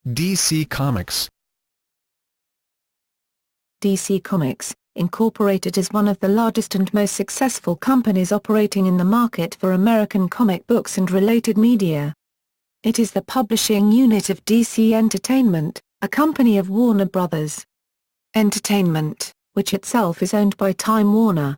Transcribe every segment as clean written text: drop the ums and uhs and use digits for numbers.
DC Comics. DC Comics, Incorporated is one of the largest and most successful companies operating in the market for American comic books and related media. It is the publishing unit of DC Entertainment, a company of Warner Bros. Entertainment, which itself is owned by Time Warner.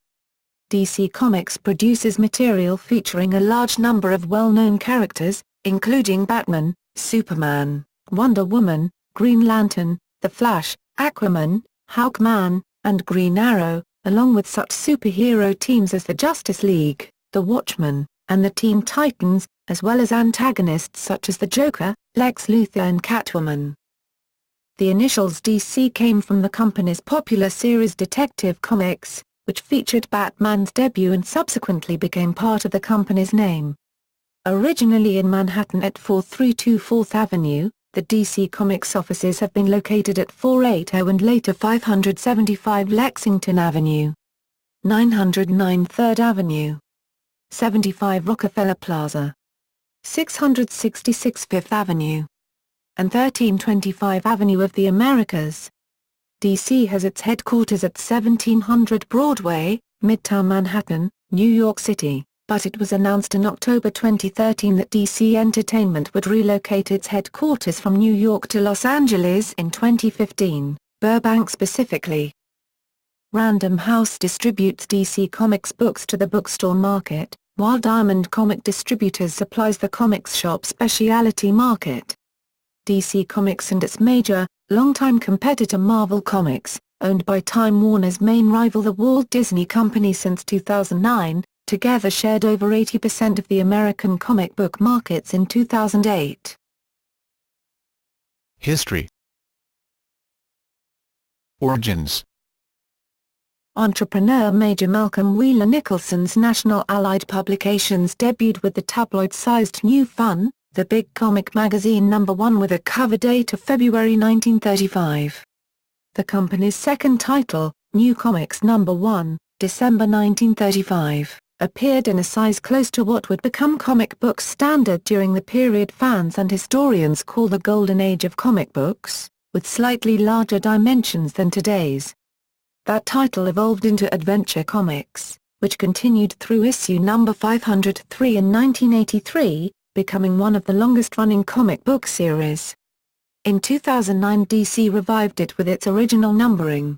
DC Comics produces material featuring a large number of well-known characters, including Batman, Superman, Wonder Woman, Green Lantern, The Flash, Aquaman, Hawkman, and Green Arrow, along with such superhero teams as the Justice League, the Watchmen, and the Teen Titans, as well as antagonists such as the Joker, Lex Luthor and Catwoman. The initials DC came from the company's popular series Detective Comics, which featured Batman's debut and subsequently became part of the company's name. Originally in Manhattan at 432 4th Avenue, the DC Comics offices have been located at 480 and later 575 Lexington Avenue, 909 3rd Avenue, 75 Rockefeller Plaza, 666 5th Avenue, and 1325 Avenue of the Americas. DC has its headquarters at 1700 Broadway, Midtown Manhattan, New York City, but it was announced in October 2013 that DC Entertainment would relocate its headquarters from New York to Los Angeles in 2015, Burbank specifically. Random House distributes DC Comics books to the bookstore market, while Diamond Comic Distributors supplies the comics shop specialty market. DC Comics and its major, longtime competitor Marvel Comics, owned by Time Warner's main rival the Walt Disney Company since 2009, together shared over 80% of the American comic book markets in 2008. History. Origins. Entrepreneur Major Malcolm Wheeler Nicholson's National Allied Publications debuted with the tabloid-sized New Fun, the big comic magazine #1 with a cover date of February 1935. The company's second title, New Comics #1, December 1935, appeared in a size close to what would become comic book standard during the period fans and historians call the Golden Age of comic books, with slightly larger dimensions than today's. That title evolved into Adventure Comics, which continued through issue number 503 in 1983, becoming one of the longest-running comic book series. In 2009 DC revived it with its original numbering.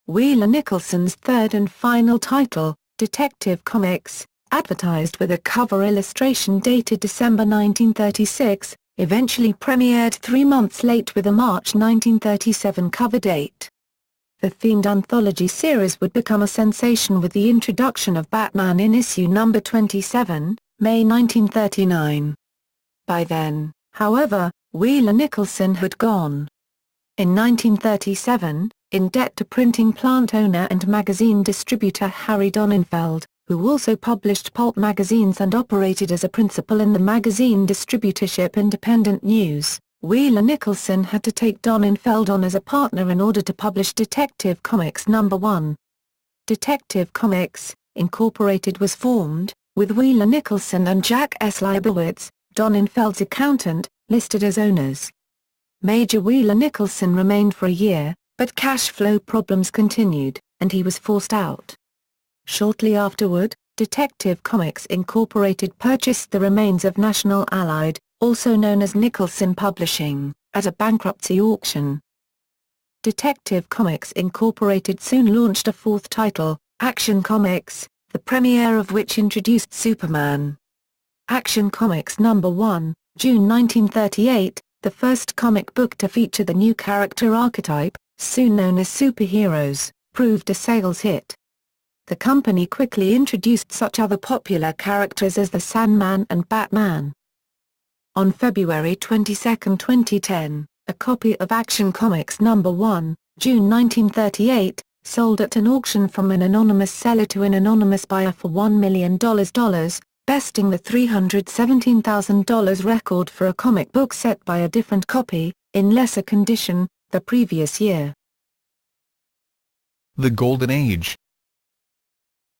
Wheeler Nicholson's third and final title, Detective Comics, advertised with a cover illustration dated December 1936, eventually premiered 3 months late with a March 1937 cover date. The themed anthology series would become a sensation with the introduction of Batman in issue number 27, May 1939. By then, however, Wheeler Nicholson had gone. In 1937, in debt to printing plant owner and magazine distributor Harry Donenfeld, who also published pulp magazines and operated as a principal in the magazine distributorship Independent News, Wheeler Nicholson had to take Donenfeld on as a partner in order to publish Detective Comics #1. Detective Comics, Incorporated was formed, with Wheeler Nicholson and Jack S. Leibowitz, Donenfeld's accountant, listed as owners. Major Wheeler Nicholson remained for a year, but cash flow problems continued, and he was forced out. Shortly afterward, Detective Comics Incorporated purchased the remains of National Allied, also known as Nicholson Publishing, at a bankruptcy auction. Detective Comics Incorporated soon launched a fourth title, Action Comics, the premiere of which introduced Superman. Action Comics #1, June 1938, the first comic book to feature the new character archetype, soon known as superheroes, proved a sales hit. The company quickly introduced such other popular characters as the Sandman and Batman. On February 22, 2010, a copy of Action Comics #1, June 1938, sold at an auction from an anonymous seller to an anonymous buyer for $1 million, besting the $317,000 record for a comic book set by a different copy, in lesser condition, the previous year. The Golden Age.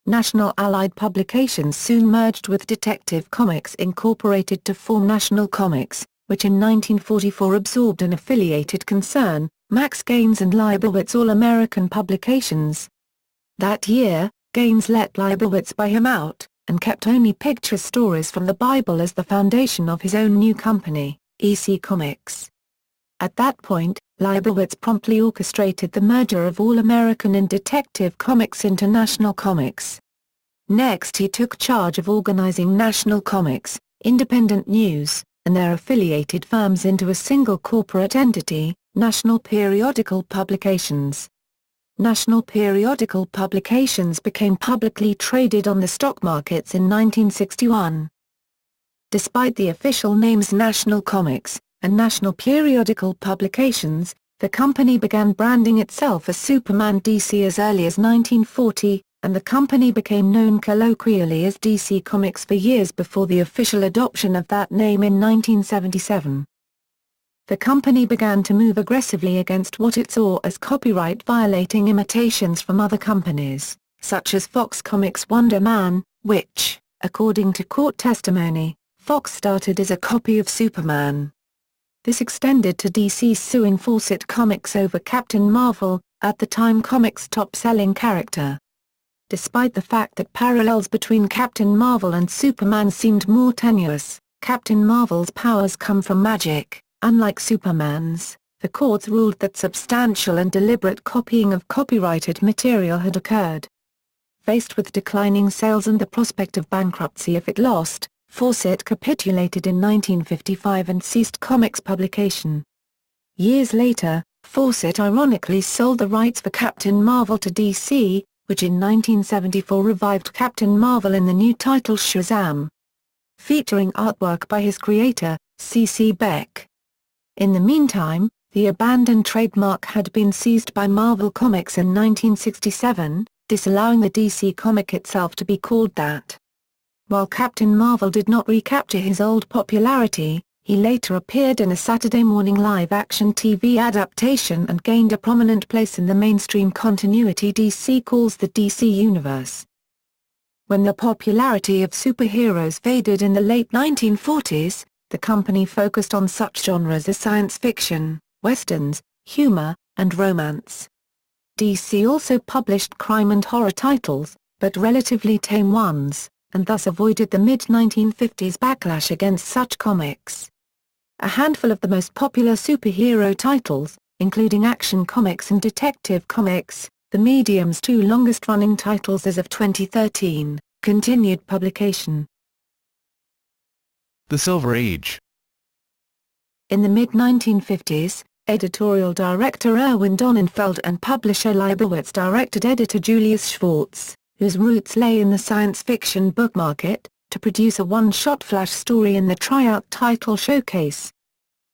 National Allied Publications soon merged with Detective Comics Incorporated to form National Comics, which in 1944 absorbed an affiliated concern, Max Gaines and Leibowitz All-American Publications. That year, Gaines let Leibowitz buy him out, and kept only picture stories from the Bible as the foundation of his own new company, EC Comics. At that point, Leibowitz promptly orchestrated the merger of All-American and Detective Comics into National Comics. Next he took charge of organizing National Comics, Independent News, and their affiliated firms into a single corporate entity, National Periodical Publications. National Periodical Publications became publicly traded on the stock markets in 1961. Despite the official names National Comics and National Periodical Publications, the company began branding itself as Superman DC as early as 1940, and the company became known colloquially as DC Comics for years before the official adoption of that name in 1977. The company began to move aggressively against what it saw as copyright-violating imitations from other companies, such as Fox Comics' Wonder Man, which, according to court testimony, Fox started as a copy of Superman. This extended to DC suing Fawcett Comics over Captain Marvel, at the time Comics' top-selling character. Despite the fact that parallels between Captain Marvel and Superman seemed more tenuous, Captain Marvel's powers come from magic, unlike Superman's. The courts ruled that substantial and deliberate copying of copyrighted material had occurred. Faced with declining sales and the prospect of bankruptcy if it lost, Fawcett capitulated in 1955 and ceased comics publication. Years later, Fawcett ironically sold the rights for Captain Marvel to DC, which in 1974 revived Captain Marvel in the new title Shazam, featuring artwork by his creator, C.C. Beck. In the meantime, the abandoned trademark had been seized by Marvel Comics in 1967, disallowing the DC comic itself to be called that. While Captain Marvel did not recapture his old popularity, he later appeared in a Saturday morning live-action TV adaptation and gained a prominent place in the mainstream continuity DC calls the DC Universe. When the popularity of superheroes faded in the late 1940s, the company focused on such genres as science fiction, westerns, humor, and romance. DC also published crime and horror titles, but relatively tame ones, and thus avoided the mid-1950s backlash against such comics. A handful of the most popular superhero titles, including Action Comics and Detective Comics, the medium's two longest-running titles as of 2013, continued publication. The Silver Age. In the mid-1950s, editorial director Erwin Donenfeld and publisher Leibowitz directed editor Julius Schwartz, whose roots lay in the science fiction book market, to produce a one-shot flash story in the tryout title Showcase.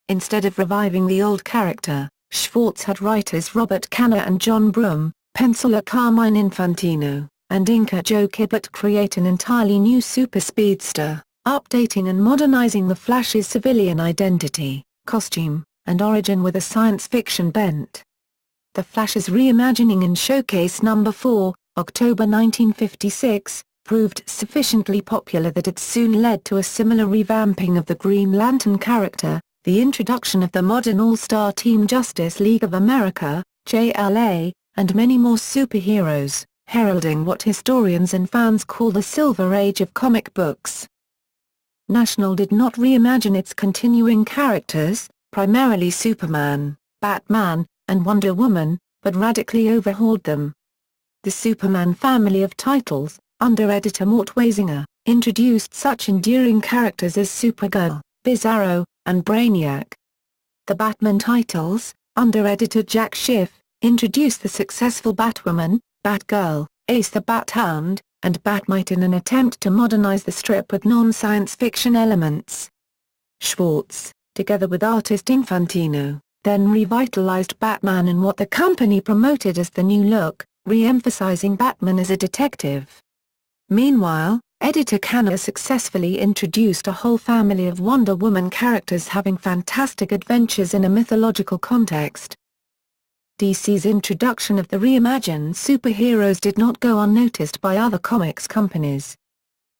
Instead of reviving the old character, Schwartz had writers Robert Kanner and John Broome, penciler Carmine Infantino, and inker Joe Kubert create an entirely new super speedster, updating and modernizing the Flash's civilian identity, costume, and origin with a science fiction bent. The Flash's reimagining in Showcase No. 4, October 1956, proved sufficiently popular that it soon led to a similar revamping of the Green Lantern character, the introduction of the modern all-star team Justice League of America, JLA, and many more superheroes, heralding what historians and fans call the Silver Age of comic books. National did not reimagine its continuing characters, primarily Superman, Batman, and Wonder Woman, but radically overhauled them. The Superman family of titles, under editor Mort Weisinger, introduced such enduring characters as Supergirl, Bizarro, and Brainiac. The Batman titles, under editor Jack Schiff, introduced the successful Batwoman, Batgirl, Ace the Bat-Hound, and Batmite in an attempt to modernize the strip with non-science fiction elements. Schwartz, together with artist Infantino, then revitalized Batman in what the company promoted as the new look, re-emphasizing Batman as a detective. Meanwhile, editor Kanner successfully introduced a whole family of Wonder Woman characters having fantastic adventures in a mythological context. DC's introduction of the reimagined superheroes did not go unnoticed by other comics companies.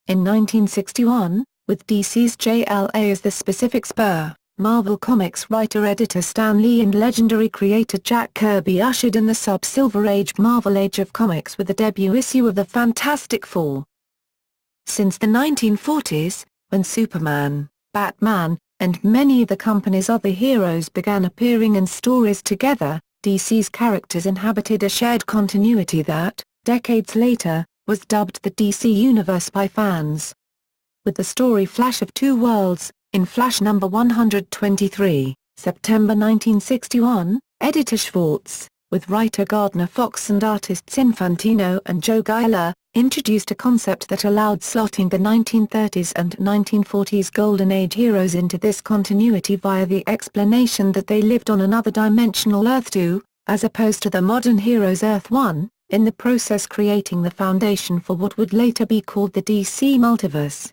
In 1961, with DC's JLA as the specific spur, Marvel Comics writer-editor Stan Lee and legendary creator Jack Kirby ushered in the sub-Silver Age Marvel Age of Comics with the debut issue of the Fantastic Four. Since the 1940s, when Superman, Batman, and many of the company's other heroes began appearing in stories together, DC's characters inhabited a shared continuity that, decades later, was dubbed the DC Universe by fans. With the story Flash of Two Worlds, in Flash number 123, September 1961, editor Schwartz, with writer Gardner Fox and artists Infantino and Joe Giella, introduced a concept that allowed slotting the 1930s and 1940s Golden Age heroes into this continuity via the explanation that they lived on another dimensional Earth 2, as opposed to the modern heroes Earth 1, in the process creating the foundation for what would later be called the DC Multiverse.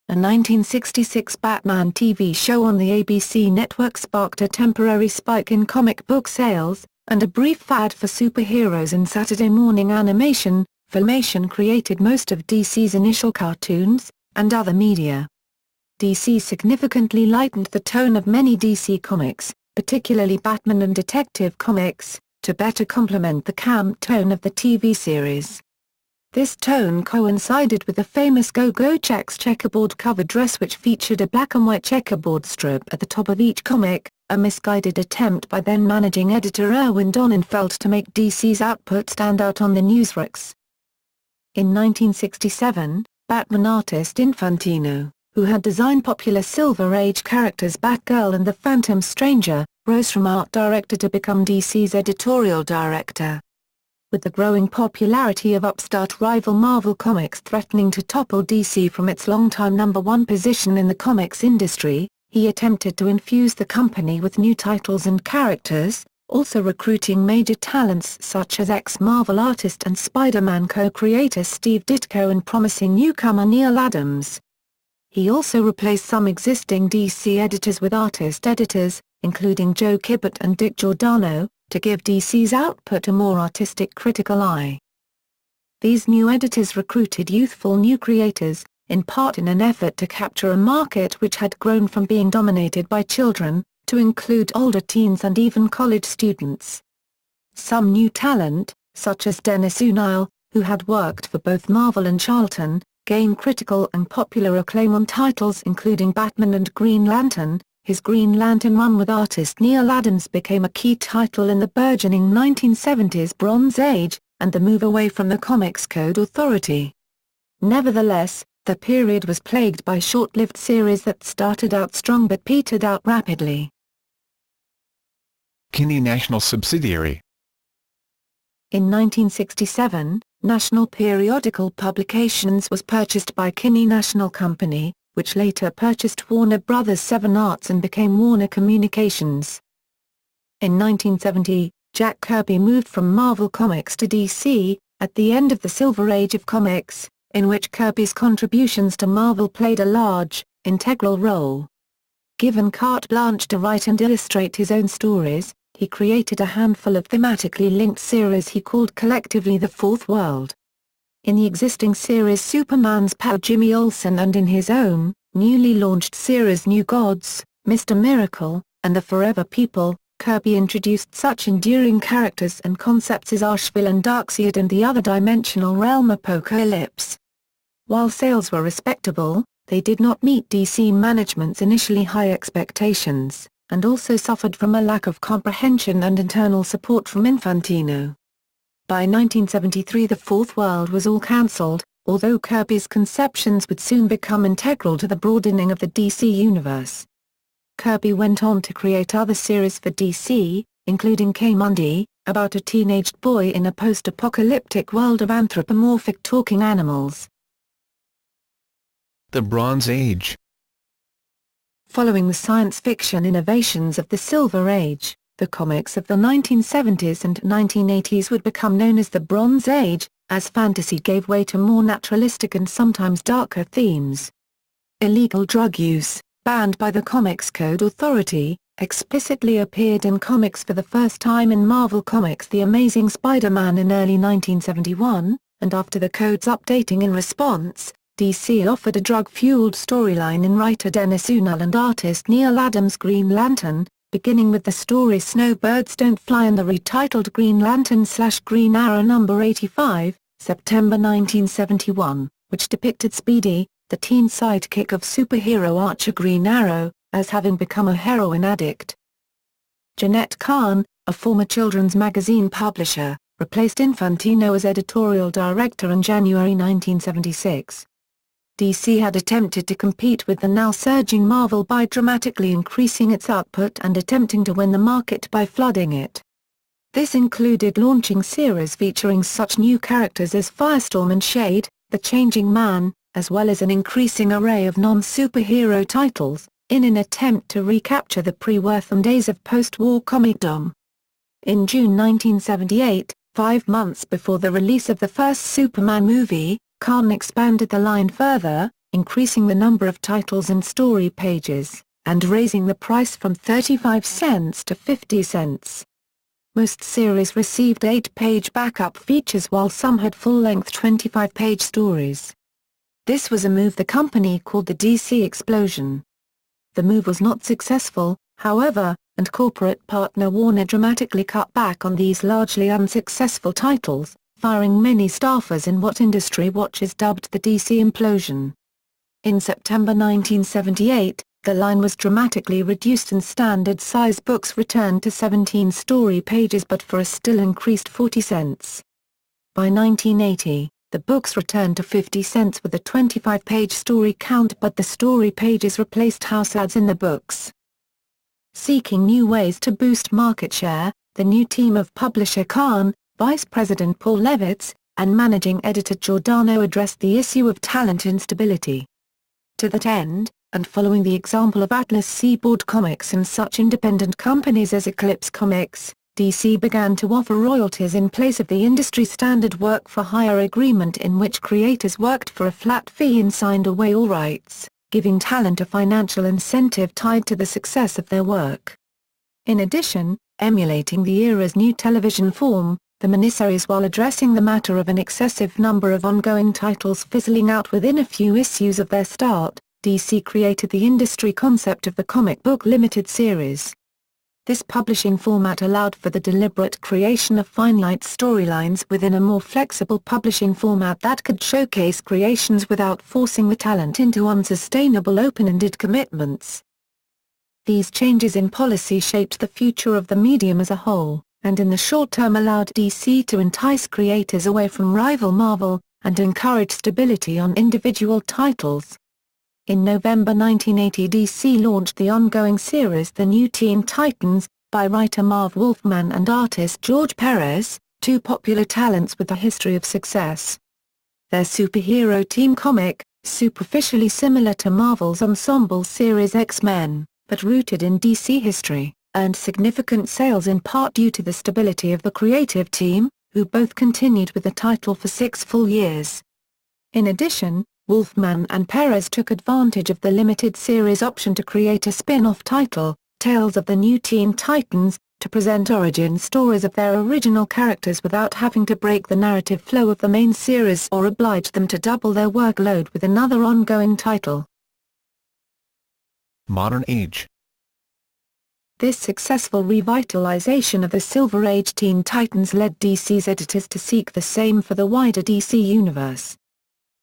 A 1966 Batman TV show on the ABC network sparked a temporary spike in comic book sales, and a brief fad for superheroes in Saturday morning animation. Filmation created most of DC's initial cartoons, and other media. DC significantly lightened the tone of many DC comics, particularly Batman and Detective Comics, to better complement the camp tone of the TV series. This tone coincided with the famous Go-Go Check's checkerboard cover dress, which featured a black and white checkerboard strip at the top of each comic, a misguided attempt by then managing editor Irwin Donenfeld to make DC's output stand out on the newsracks. In 1967, Batman artist Infantino, who had designed popular Silver Age characters Batgirl and the Phantom Stranger, rose from art director to become DC's editorial director. With the growing popularity of upstart rival Marvel Comics threatening to topple DC from its longtime #1 position in the comics industry, he attempted to infuse the company with new titles and characters, also recruiting major talents such as ex-Marvel artist and Spider-Man co-creator Steve Ditko and promising newcomer Neal Adams. He also replaced some existing DC editors with artist-editors, including Joe Kubert and Dick Giordano, to give DC's output a more artistic critical eye. These new editors recruited youthful new creators, in part in an effort to capture a market which had grown from being dominated by children, to include older teens and even college students. Some new talent, such as Dennis O'Neil, who had worked for both Marvel and Charlton, gained critical and popular acclaim on titles including Batman and Green Lantern. His Green Lantern run with artist Neal Adams became a key title in the burgeoning 1970s Bronze Age, and the move away from the Comics Code Authority. Nevertheless, the period was plagued by short-lived series that started out strong but petered out rapidly. Kinney National Subsidiary. In 1967, National Periodical Publications was purchased by Kinney National Company, which later purchased Warner Bros. 7 Arts and became Warner Communications. In 1970, Jack Kirby moved from Marvel Comics to DC, at the end of the Silver Age of Comics, in which Kirby's contributions to Marvel played a large, integral role. Given carte blanche to write and illustrate his own stories, he created a handful of thematically linked series he called collectively the Fourth World. In the existing series Superman's pal Jimmy Olsen and in his own, newly launched series New Gods, Mr. Miracle, and The Forever People, Kirby introduced such enduring characters and concepts as Asheville and Darkseid and the other dimensional realm Apocalypse. While sales were respectable, they did not meet DC management's initially high expectations, and also suffered from a lack of comprehension and internal support from Infantino. By 1973 the Fourth World was all cancelled, although Kirby's conceptions would soon become integral to the broadening of the DC universe. Kirby went on to create other series for DC, including K-Mundi, about a teenaged boy in a post-apocalyptic world of anthropomorphic talking animals. The Bronze Age. Following the science fiction innovations of the Silver Age, the comics of the 1970s and 1980s would become known as the Bronze Age, as fantasy gave way to more naturalistic and sometimes darker themes. Illegal drug use, banned by the Comics Code Authority, explicitly appeared in comics for the first time in Marvel Comics' The Amazing Spider-Man in early 1971, and after the code's updating in response, DC offered a drug-fueled storyline in writer Dennis Unal and artist Neil Adams' Green Lantern, beginning with the story Snowbirds Don't Fly and the retitled Green Lantern/Green Arrow number 85, September 1971, which depicted Speedy, the teen sidekick of superhero Archer Green Arrow, as having become a heroin addict. Jeanette Kahn, a former children's magazine publisher, replaced Infantino as editorial director in January 1976. DC had attempted to compete with the now surging Marvel by dramatically increasing its output and attempting to win the market by flooding it. This included launching series featuring such new characters as Firestorm and Shade, The Changing Man, as well as an increasing array of non-superhero titles, in an attempt to recapture the pre-Wortham days of post-war comicdom. In June 1978, 5 months before the release of the first Superman movie, Kahn expanded the line further, increasing the number of titles and story pages, and raising the price from 35 cents to 50 cents. Most series received 8-page backup features while some had full-length 25-page stories. This was a move the company called the DC Explosion. The move was not successful, however, and corporate partner Warner dramatically cut back on these largely unsuccessful titles, firing many staffers in what Industry Watchers dubbed the DC implosion. In September 1978, the line was dramatically reduced and standard-size books returned to 17 story pages but for a still increased 40 cents. By 1980, the books returned to 50 cents with a 25-page story count but the story pages replaced house ads in the books. Seeking new ways to boost market share, the new team of publisher Kahn, Vice President Paul Levitz, and Managing Editor Giordano addressed the issue of talent instability. To that end, and following the example of Atlas Seaboard Comics and such independent companies as Eclipse Comics, DC began to offer royalties in place of the industry standard work-for-hire agreement in which creators worked for a flat fee and signed away all rights, giving talent a financial incentive tied to the success of their work. In addition, emulating the era's new television form, the miniseries while addressing the matter of an excessive number of ongoing titles fizzling out within a few issues of their start, DC created the industry concept of the comic book limited series. This publishing format allowed for the deliberate creation of finite storylines within a more flexible publishing format that could showcase creations without forcing the talent into unsustainable open-ended commitments. These changes in policy shaped the future of the medium as a whole, and in the short term allowed DC to entice creators away from rival Marvel, and encourage stability on individual titles. In November 1980 DC launched the ongoing series The New Teen Titans, by writer Marv Wolfman and artist George Perez, two popular talents with a history of success. Their superhero team comic, superficially similar to Marvel's ensemble series X-Men, but rooted in DC history, earned significant sales in part due to the stability of the creative team, who both continued with the title for 6 full years. In addition, Wolfman and Perez took advantage of the limited series option to create a spin-off title, Tales of the New Teen Titans, to present origin stories of their original characters without having to break the narrative flow of the main series or oblige them to double their workload with another ongoing title. Modern Age. This successful revitalization of the Silver Age Teen Titans led DC's editors to seek the same for the wider DC universe.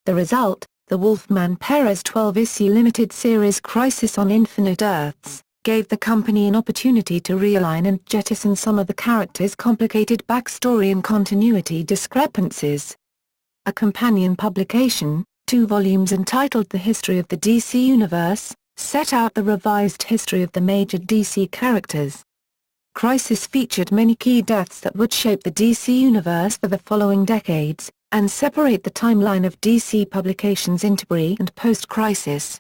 The result, the Wolfman-Perez 12-issue limited series Crisis on Infinite Earths, gave the company an opportunity to realign and jettison some of the characters' complicated backstory and continuity discrepancies. A companion publication, 2 volumes entitled The History of the DC Universe, set out the revised history of the major DC characters. Crisis featured many key deaths that would shape the DC Universe for the following decades, and separate the timeline of DC publications into pre- and post-Crisis.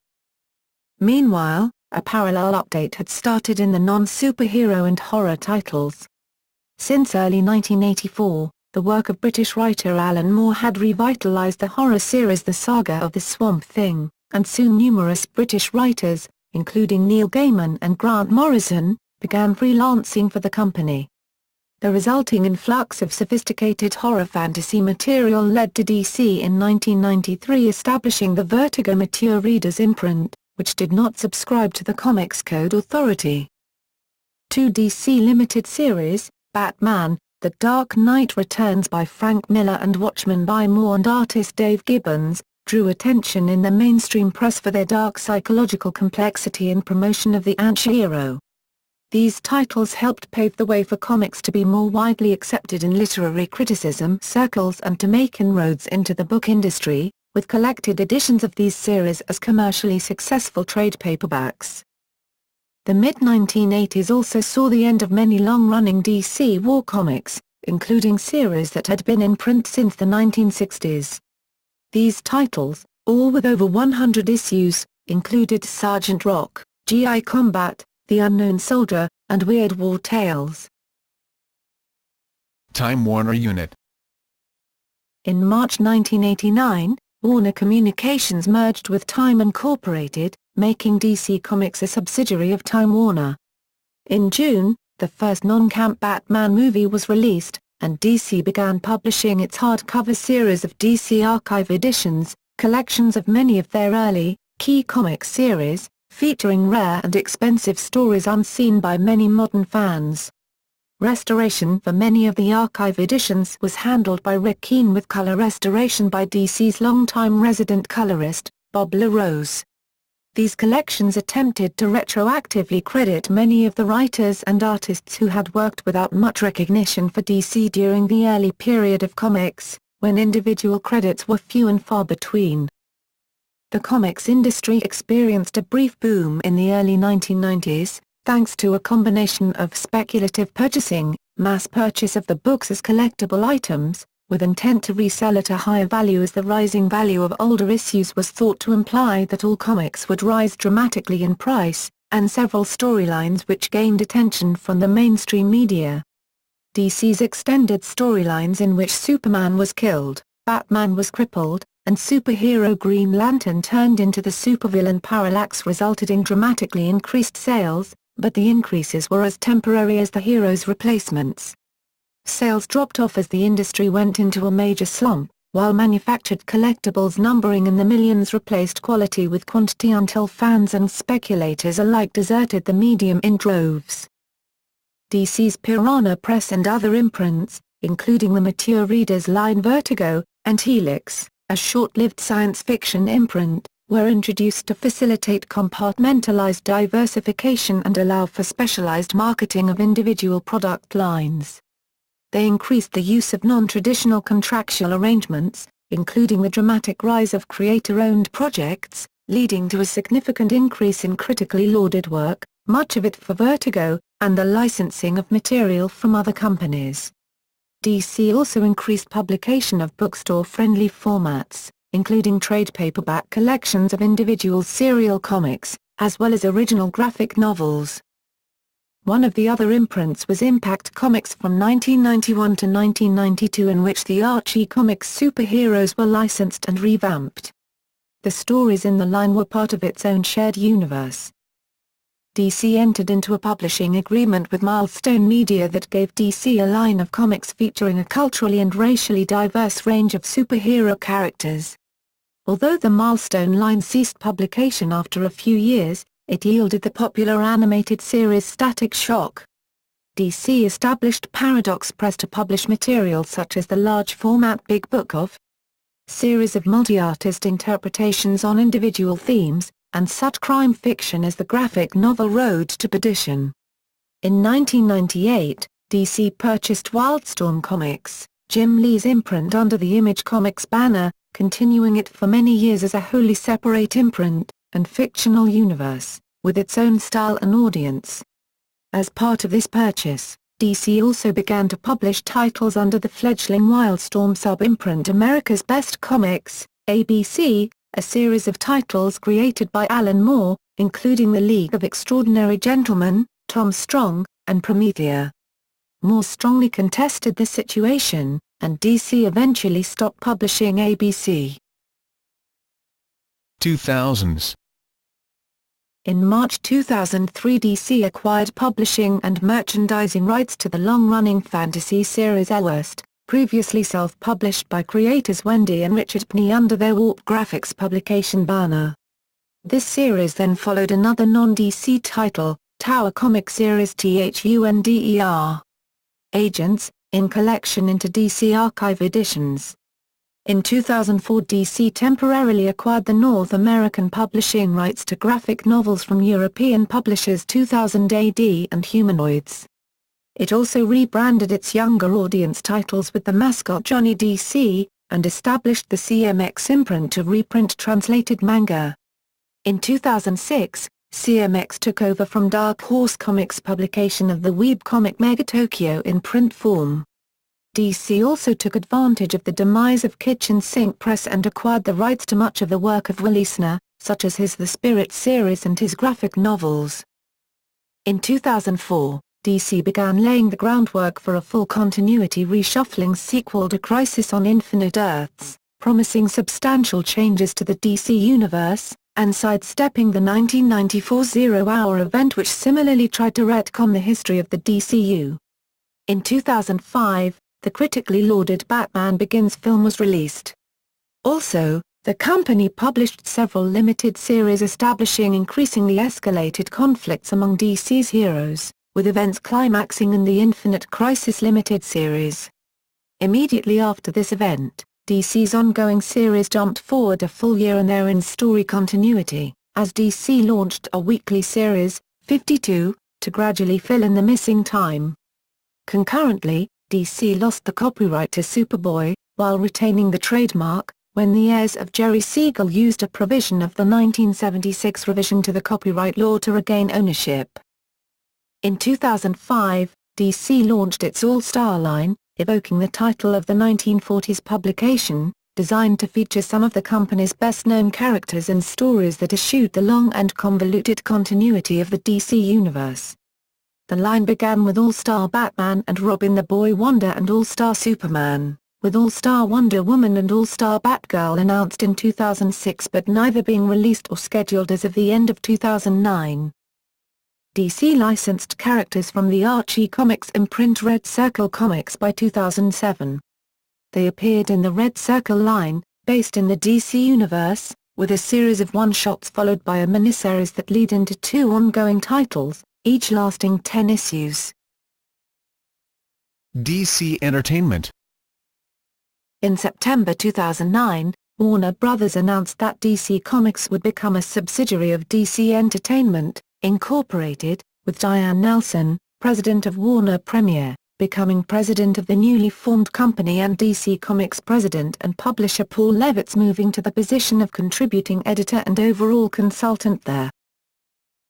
Meanwhile, a parallel update had started in the non-superhero and horror titles. Since early 1984, the work of British writer Alan Moore had revitalized the horror series The Saga of the Swamp Thing, and soon numerous British writers, including Neil Gaiman and Grant Morrison, began freelancing for the company. The resulting influx of sophisticated horror fantasy material led to DC in 1993 establishing the Vertigo Mature Readers imprint, which did not subscribe to the Comics Code Authority. Two DC limited series, Batman, The Dark Knight Returns by Frank Miller and Watchmen by Moore and artist Dave Gibbons, drew attention in the mainstream press for their dark psychological complexity and promotion of the anti-hero. These titles helped pave the way for comics to be more widely accepted in literary criticism circles and to make inroads into the book industry, with collected editions of these series as commercially successful trade paperbacks. The mid-1980s also saw the end of many long-running DC war comics, including series that had been in print since the 1960s. These titles, all with over 100 issues, included Sergeant Rock, G.I. Combat, The Unknown Soldier, and Weird War Tales. Time Warner Unit. In March 1989, Warner Communications merged with Time Incorporated, making DC Comics a subsidiary of Time Warner. In June, the first non-camp Batman movie was released, and DC began publishing its hardcover series of DC Archive editions, collections of many of their early, key comic series, featuring rare and expensive stories unseen by many modern fans. Restoration for many of the archive editions was handled by Rick Keane with color restoration by DC's longtime resident colorist, Bob LaRose. These collections attempted to retroactively credit many of the writers and artists who had worked without much recognition for DC during the early period of comics, when individual credits were few and far between. The comics industry experienced a brief boom in the early 1990s, thanks to a combination of speculative purchasing, mass purchase of the books as collectible items, with intent to resell at a higher value as the rising value of older issues was thought to imply that all comics would rise dramatically in price, and several storylines which gained attention from the mainstream media. DC's extended storylines in which Superman was killed, Batman was crippled, and superhero Green Lantern turned into the supervillain Parallax resulted in dramatically increased sales, but the increases were as temporary as the heroes' replacements. Sales dropped off as the industry went into a major slump, while manufactured collectibles numbering in the millions replaced quality with quantity until fans and speculators alike deserted the medium in droves. DC's Piranha Press and other imprints, including the mature readers line Vertigo, and Helix, a short-lived science fiction imprint, were introduced to facilitate compartmentalized diversification and allow for specialized marketing of individual product lines. They increased the use of non-traditional contractual arrangements, including the dramatic rise of creator-owned projects, leading to a significant increase in critically lauded work, much of it for Vertigo, and the licensing of material from other companies. DC also increased publication of bookstore-friendly formats, including trade paperback collections of individual serial comics, as well as original graphic novels. One of the other imprints was Impact Comics from 1991 to 1992, in which the Archie Comics superheroes were licensed and revamped. The stories in the line were part of its own shared universe. DC entered into a publishing agreement with Milestone Media that gave DC a line of comics featuring a culturally and racially diverse range of superhero characters. Although the Milestone line ceased publication after a few years, it yielded the popular animated series Static Shock. DC established Paradox Press to publish material such as the large-format Big Book of series of multi-artist interpretations on individual themes, and such crime fiction as the graphic novel Road to Perdition. In 1998, DC purchased Wildstorm Comics, Jim Lee's imprint under the Image Comics banner, continuing it for many years as a wholly separate imprint and fictional universe, with its own style and audience. As part of this purchase, DC also began to publish titles under the fledgling Wildstorm sub-imprint America's Best Comics, ABC, a series of titles created by Alan Moore, including The League of Extraordinary Gentlemen, Tom Strong, and Promethea. Moore strongly contested the situation, and DC eventually stopped publishing ABC. 2000s. In March 2003, DC acquired publishing and merchandising rights to the long-running fantasy series Elwest, previously self-published by creators Wendy and Richard Pney under their Warp Graphics publication banner. This series then followed another non-DC title, Tower Comic Series THUNDER Agents, in collection into DC Archive editions. In 2004, DC temporarily acquired the North American publishing rights to graphic novels from European publishers 2000 AD and Humanoids. It also rebranded its younger audience titles with the mascot Johnny DC, and established the CMX imprint to reprint translated manga. In 2006, CMX took over from Dark Horse Comics' publication of the webcomic Mega Tokyo in print form. DC also took advantage of the demise of Kitchen Sink Press and acquired the rights to much of the work of Will Eisner, such as his The Spirit series and his graphic novels. In 2004, DC began laying the groundwork for a full continuity reshuffling sequel to Crisis on Infinite Earths, promising substantial changes to the DC universe, and sidestepping the 1994 Zero-Hour event which similarly tried to retcon the history of the DCU. In 2005, the critically lauded Batman Begins film was released. Also, the company published several limited series establishing increasingly escalated conflicts among DC's heroes, with events climaxing in the Infinite Crisis limited series. Immediately after this event, DC's ongoing series jumped forward a full year in their in-story continuity, as DC launched a weekly series, 52, to gradually fill in the missing time. Concurrently, DC lost the copyright to Superboy, while retaining the trademark, when the heirs of Jerry Siegel used a provision of the 1976 revision to the copyright law to regain ownership. In 2005, DC launched its All-Star line, evoking the title of the 1940s publication, designed to feature some of the company's best-known characters and stories that eschewed the long and convoluted continuity of the DC universe. The line began with All-Star Batman and Robin the Boy Wonder and All-Star Superman, with All-Star Wonder Woman and All-Star Batgirl announced in 2006 but neither being released or scheduled as of the end of 2009. DC licensed characters from the Archie Comics imprint Red Circle Comics by 2007. They appeared in the Red Circle line, based in the DC universe, with a series of one-shots followed by a miniseries that lead into 2 ongoing titles, each lasting 10 issues. DC Entertainment. In September 2009, Warner Bros. Announced that DC Comics would become a subsidiary of DC Entertainment, Incorporated, with Diane Nelson, president of Warner Premiere, becoming president of the newly formed company, and DC Comics president and publisher Paul Levitz moving to the position of contributing editor and overall consultant there.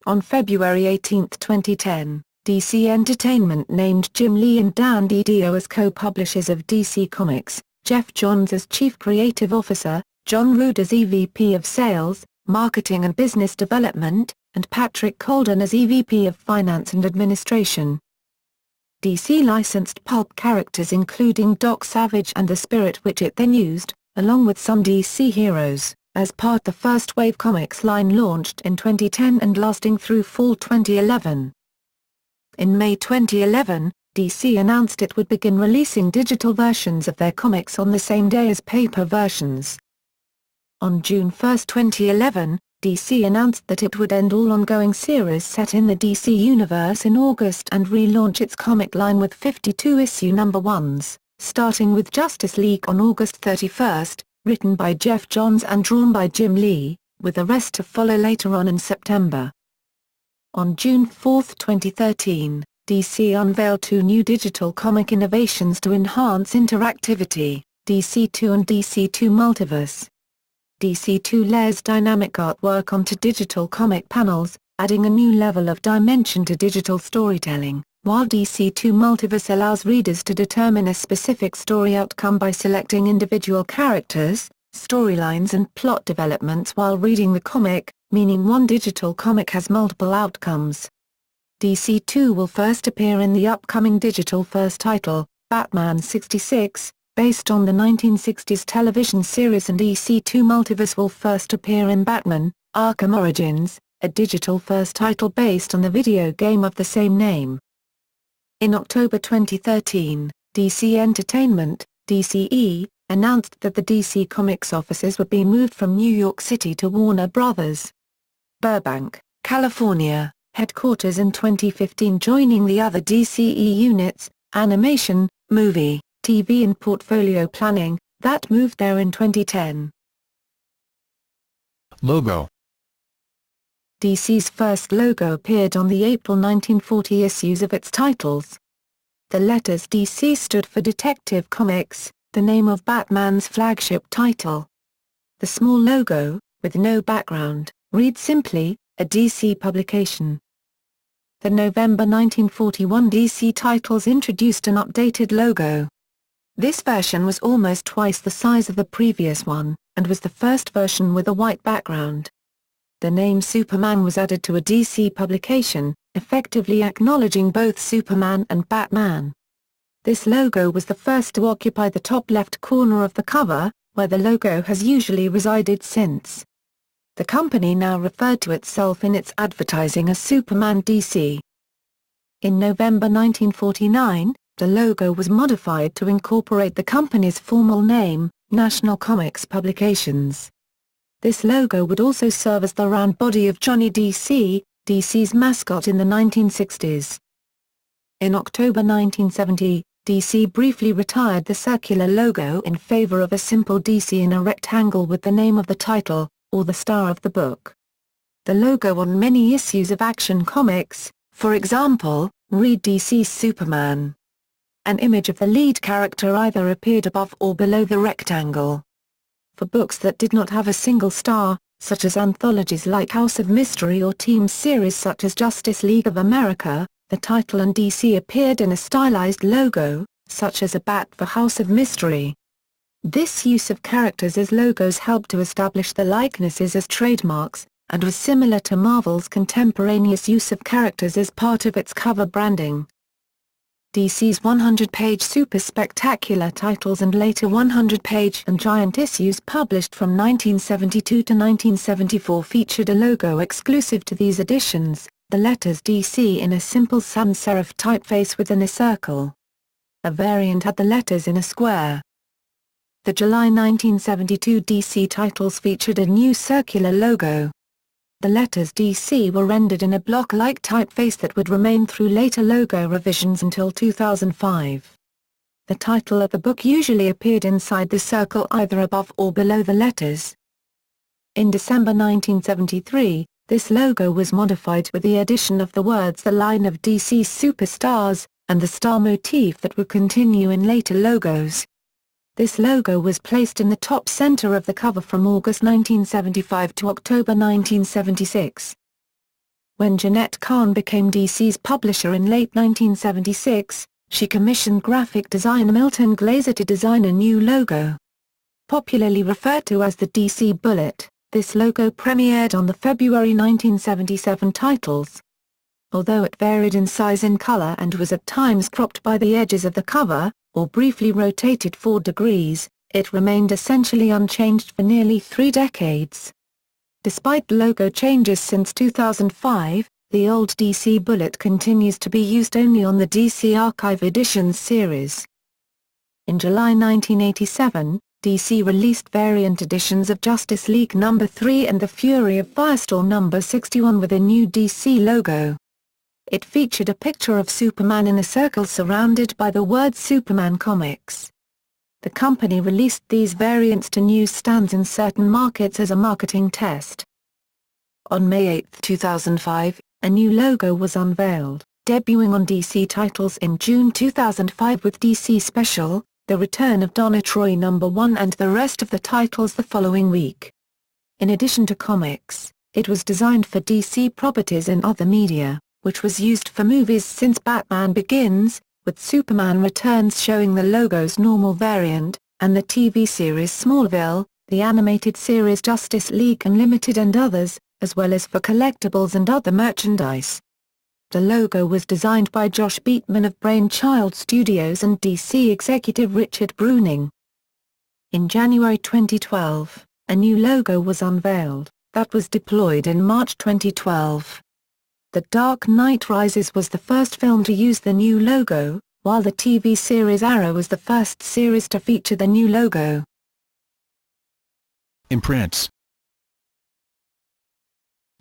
On February 18, 2010, DC Entertainment named Jim Lee and Dan DiDio as co-publishers of DC Comics, Jeff Johns as Chief Creative Officer, John Rood as EVP of Sales, Marketing and Business Development, and Patrick Colden as EVP of Finance and Administration. DC licensed pulp characters including Doc Savage and the Spirit, which it then used, along with some DC heroes, as part the First Wave Comics line launched in 2010 and lasting through fall 2011. In May 2011, DC announced it would begin releasing digital versions of their comics on the same day as paper versions. On June 1, 2011, DC announced that it would end all ongoing series set in the DC universe in August and relaunch its comic line with 52 issue number 1s, starting with Justice League on August 31, written by Jeff Johns and drawn by Jim Lee, with the rest to follow later on in September. On June 4, 2013, DC unveiled 2 new digital comic innovations to enhance interactivity, DC2 and DC2 Multiverse. DC2 layers dynamic artwork onto digital comic panels, adding a new level of dimension to digital storytelling, while DC2 Multiverse allows readers to determine a specific story outcome by selecting individual characters, storylines and plot developments while reading the comic, meaning one digital comic has multiple outcomes. DC2 will first appear in the upcoming digital-first title, Batman 66, based on the 1960s television series, and DC2 Multiverse will first appear in Batman, Arkham Origins, a digital-first title based on the video game of the same name. In October 2013, DC Entertainment, DCE, announced that the DC Comics offices would be moved from New York City to Warner Bros. Burbank, California, headquarters in 2015, joining the other DCE units, animation, movie, TV and portfolio planning, that moved there in 2010. Logo. DC's first logo appeared on the April 1940 issues of its titles. The letters DC stood for Detective Comics, the name of Batman's flagship title. The small logo, with no background, reads simply, a DC publication. The November 1941 DC titles introduced an updated logo. This version was almost twice the size of the previous one, and was the first version with a white background. The name Superman was added to a DC publication, effectively acknowledging both Superman and Batman. This logo was the first to occupy the top left corner of the cover, where the logo has usually resided since. The company now referred to itself in its advertising as Superman DC. In November 1949, the logo was modified to incorporate the company's formal name, National Comics Publications. This logo would also serve as the round body of Johnny DC, DC's mascot in the 1960s. In October 1970, DC briefly retired the circular logo in favor of a simple DC in a rectangle with the name of the title, or the star of the book. The logo on many issues of Action Comics, for example, read DC's Superman. An image of the lead character either appeared above or below the rectangle. For books that did not have a single star, such as anthologies like House of Mystery or team series such as Justice League of America, the title and DC appeared in a stylized logo, such as a bat for House of Mystery. This use of characters as logos helped to establish the likenesses as trademarks, and was similar to Marvel's contemporaneous use of characters as part of its cover branding. DC's 100-page Super Spectacular titles and later 100-page and Giant issues published from 1972 to 1974 featured a logo exclusive to these editions, the letters DC in a simple sans serif typeface within a circle. A variant had the letters in a square. The July 1972 DC titles featured a new circular logo. The letters DC were rendered in a block-like typeface that would remain through later logo revisions until 2005. The title of the book usually appeared inside the circle either above or below the letters. In December 1973, this logo was modified with the addition of the words "the line of DC's superstars," and the star motif that would continue in later logos. This logo was placed in the top center of the cover from August 1975 to October 1976. When Jeanette Kahn became DC's publisher in late 1976, she commissioned graphic designer Milton Glaser to design a new logo. Popularly referred to as the DC Bullet, this logo premiered on the February 1977 titles. Although it varied in size and color and was at times cropped by the edges of the cover, or briefly rotated 4 degrees, it remained essentially unchanged for nearly 3 decades. Despite logo changes since 2005, the old DC Bullet continues to be used only on the DC Archive Editions series. In July 1987, DC released variant editions of Justice League No. 3 and The Fury of Firestorm No. 61 with a new DC logo. It featured a picture of Superman in a circle surrounded by the words Superman Comics. The company released these variants to newsstands in certain markets as a marketing test. On May 8, 2005, a new logo was unveiled, debuting on DC titles in June 2005 with DC Special, The Return of Donna Troy No. 1 and the rest of the titles the following week. In addition to comics, it was designed for DC properties in other media, which was used for movies since Batman Begins, with Superman Returns showing the logo's normal variant, and the TV series Smallville, the animated series Justice League Unlimited and others, as well as for collectibles and other merchandise. The logo was designed by Josh Beatman of Brainchild Studios and DC executive Richard Bruning. In January 2012, a new logo was unveiled. that was deployed in March 2012. The Dark Knight Rises was the first film to use the new logo, while the TV series Arrow was the first series to feature the new logo. Imprints.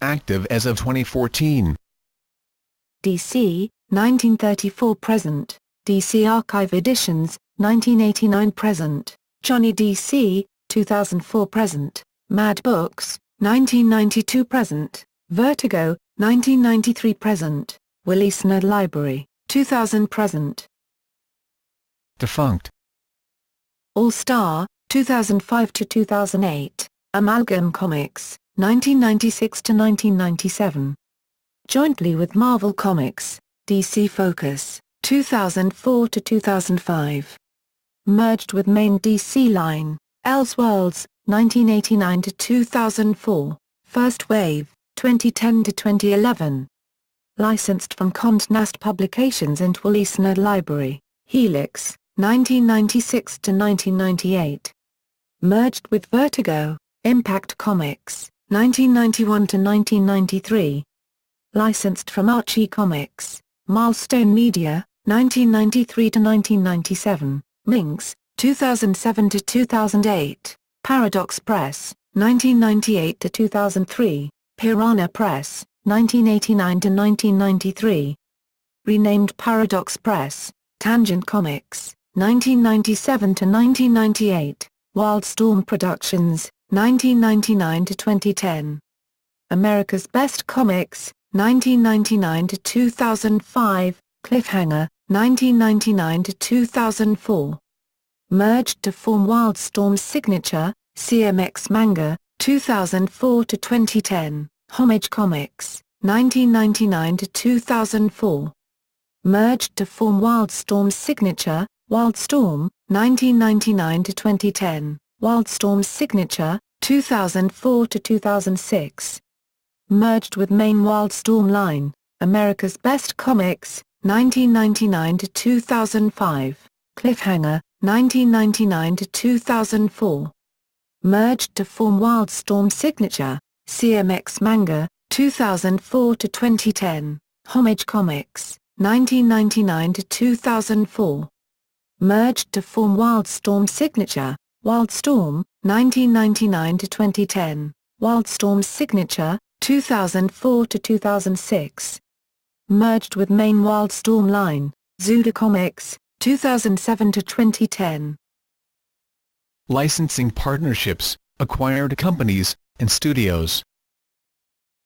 Active as of 2014. DC, 1934-present, DC Archive Editions, 1989-present, Johnny DC, 2004-present, Mad Books, 1992-present, Vertigo, 1993-present, Willisner Library, 2000-present. Defunct. All-Star, 2005-2008, Amalgam Comics, 1996-1997. Jointly with Marvel Comics, DC Focus, 2004-2005. Merged with main DC line, Elseworlds, 1989-2004, First Wave, 2010-2011. Licensed from Condé Nast Publications and Willisner Library, Helix, 1996-1998. Merged with Vertigo, Impact Comics, 1991-1993. Licensed from Archie Comics, Milestone Media, 1993-1997, Minx, 2007-2008, Paradox Press, 1998-2003, Piranha Press, 1989-1993. Renamed Paradox Press, Tangent Comics, 1997-1998, Wildstorm Productions, 1999-2010. America's Best Comics, 1999-2005, Cliffhanger, 1999-2004. Merged to form Wildstorm's signature, CMX Manga, 2004-2010, Homage Comics, 1999-2004. Merged to form Wildstorm's signature, Wildstorm, 1999-2010, Wildstorm's signature, 2004-2006. Merged with main Wildstorm line, America's Best Comics, 1999-2005, Cliffhanger, 1999-2004. Merged to form Wildstorm Signature, CMX Manga, 2004-2010, Homage Comics, 1999-2004. Merged to form Wildstorm Signature, Wildstorm, 1999-2010, Wildstorm Signature, 2004-2006. Merged with main Wildstorm line, Zuda Comics, 2007-2010. Licensing partnerships, acquired companies, and studios.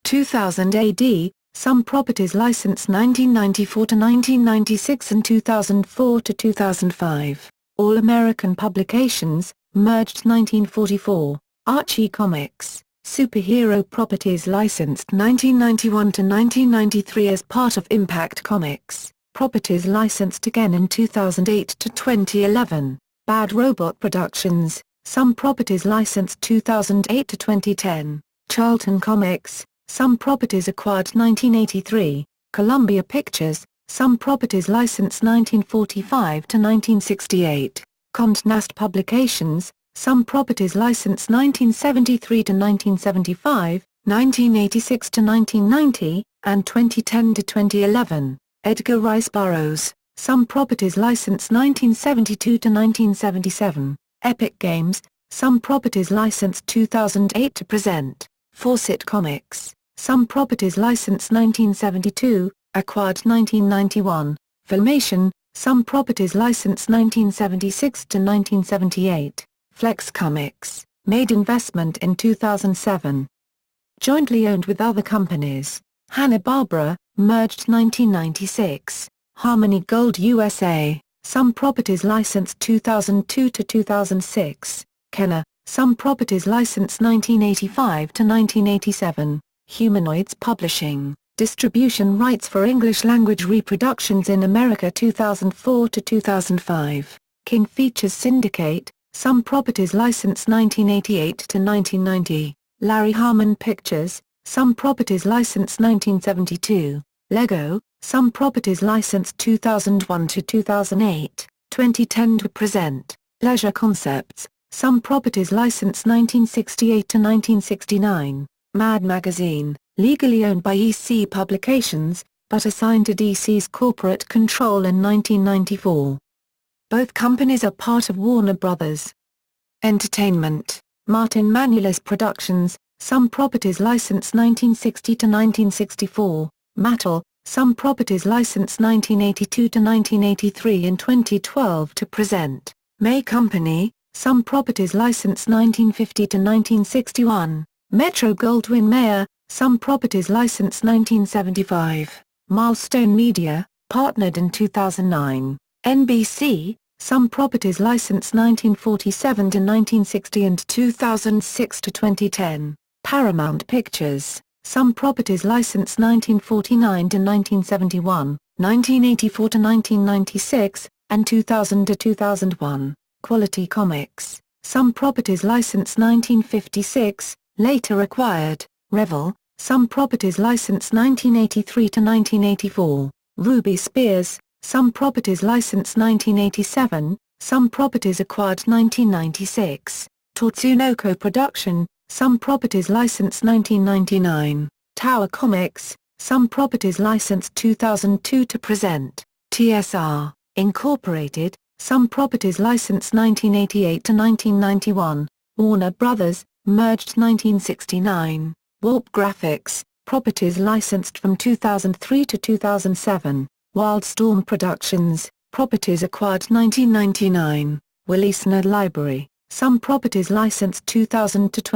2000 AD, some properties licensed 1994-1996 and 2004-2005. All American Publications, merged 1944. Archie Comics, superhero properties licensed 1991-1993 as part of Impact Comics. Properties licensed again in 2008-2011. Bad Robot Productions, some properties licensed 2008-2010. Charlton Comics, some properties acquired 1983. Columbia Pictures, some properties licensed 1945-1968. Condé Nast Publications, some properties licensed 1973-1975, 1986-1990, and 2010-2011. Edgar Rice Burroughs, some properties licensed 1972-1977. Epic Games, some properties licensed 2008 to present. Fawcett Comics, some properties licensed 1972, acquired 1991. Filmation, some properties licensed 1976-1978. Flex Comics, made investment in 2007. Jointly owned with other companies. Hanna-Barbera, merged 1996. Harmony Gold USA, some properties licensed 2002-2006. Kenner, some properties licensed 1985-1987. Humanoids Publishing, distribution rights for English-language reproductions in America 2004-2005. King Features Syndicate, some properties licensed 1988-1990. Larry Harmon Pictures, some properties licensed 1972. Lego, some properties licensed 2001-2008, 2010 to present. Leisure Concepts, some properties licensed 1968-1969. Mad Magazine, legally owned by EC Publications, but assigned to DC's corporate control in 1994. Both companies are part of Warner Bros. Entertainment, Martin Manulis Productions, some properties licensed 1960 to 1964, Mattel, some properties licensed 1982 to 1983 and 2012 to present, May Company, some properties licensed 1950 to 1961, Metro-Goldwyn-Mayer, some properties licensed 1975, Milestone Media, partnered in 2009, NBC, some properties licensed 1947 to 1960 and 2006 to 2010, Paramount Pictures, some properties licensed 1949 to 1971, 1984 to 1996, and 2000 to 2001, Quality Comics, some properties licensed 1956, later acquired, Revell, some properties licensed 1983 to 1984, Ruby Spears, some properties licensed 1987, some properties acquired 1996, Tatsunoko Production, some properties licensed 1999, Tower Comics, some properties licensed 2002 to present, TSR, Incorporated, some properties licensed 1988 to 1991, Warner Brothers, merged 1969, Warp Graphics, properties licensed from 2003 to 2007, Wildstorm Productions, properties acquired 1999, Willisner Library, some properties licensed 2000 to